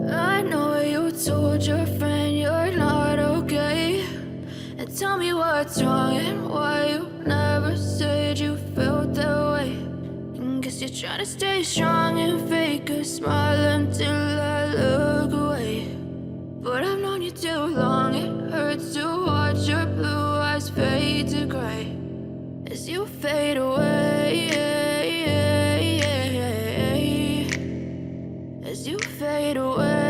I know you told your friend you're not okay, and tell me what's wrong and why you never said you felt that way. And guess you're trying to stay strong and fake a smile until I look away. But I've known you too long, it hurts to watch your blue eyes fade to gray as you fade away, as you fade away.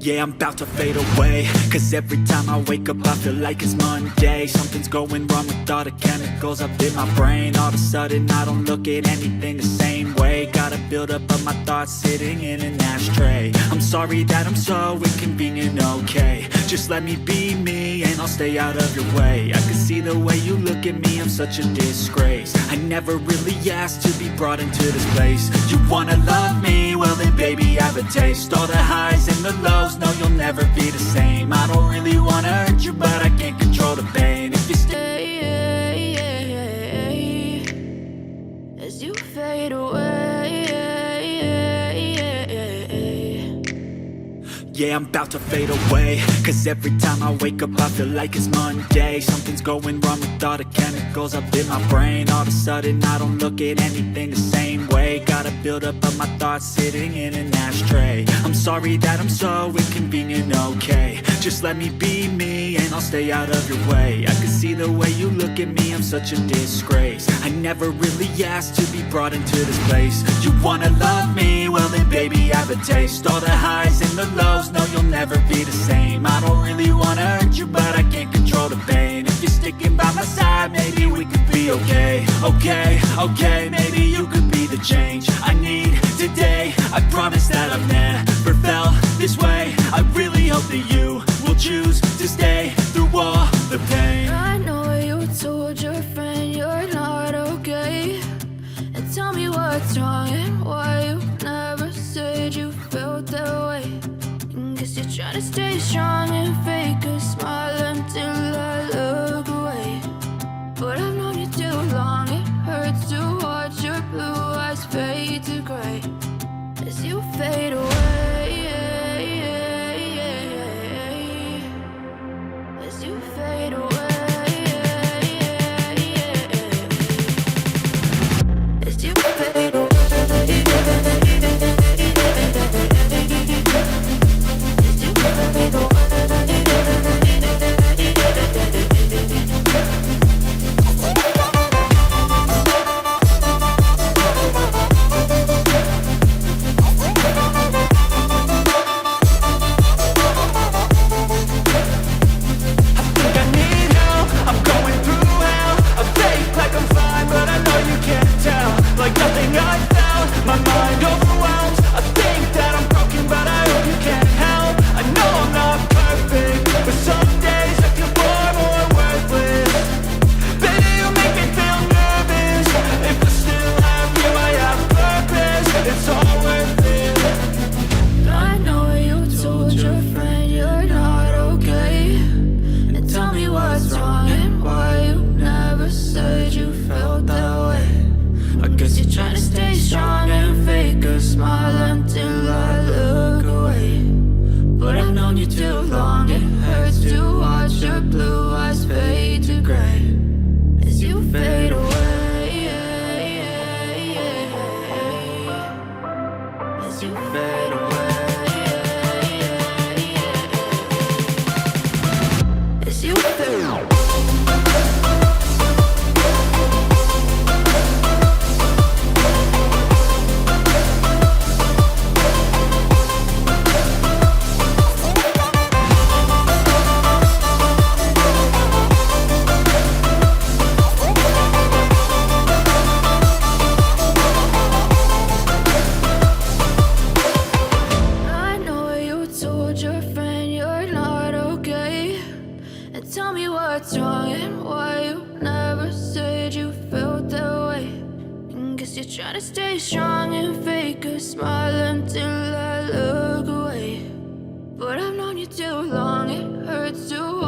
Yeah, I'm about to fade away, cause every time I wake up I feel like it's Monday. Something's going wrong with all the chemicals up in my brain. All of a sudden I don't look at anything the same way. Got a buildup of my thoughts sitting in an ashtray. I'm sorry that I'm so inconvenient, okay. Just let me be me and I'll stay out of your way. I can see the way you look at me, I'm such a disgrace. I never really asked to be brought into this place. You wanna love me? Well then baby I have a taste. All the highs and the lows, no you'll never be the same. I don't really wanna hurt you but I can't control the pain. If you stay as you fade away. Yeah, I'm about to fade away, cause every time I wake up I feel like it's Monday. Something's going wrong with all the chemicals up in my brain. All of a sudden I don't look at anything the same way. Got a buildup of my thoughts sitting in an ashtray. I'm sorry that I'm so inconvenient, okay. Just let me be me and I'll stay out of your way. I can see the way you look at me, I'm such a disgrace. I never really asked to be brought into this place. You wanna love me? Well then baby I have a taste. All the highs and the lows, no you'll never be the same. I don't really wanna hurt you but I can't control the pain. If you're sticking by my side, maybe we could be okay. Okay, maybe you could be the change I need today. I promise that I've never felt this way. I really hope that you will choose to stay through all the pain. I know you told your friend you're not okay, and tell me what's wrong and why you never said you felt that way. And guess you're trying to stay strong and fake a smile until I look away. But I've known you too long, it hurts to watch your blue eyes fade to gray as you fade away, as you fade away, as you fade away. Try to stay strong and fake a smile until I look away. But I've known you too long, it hurts to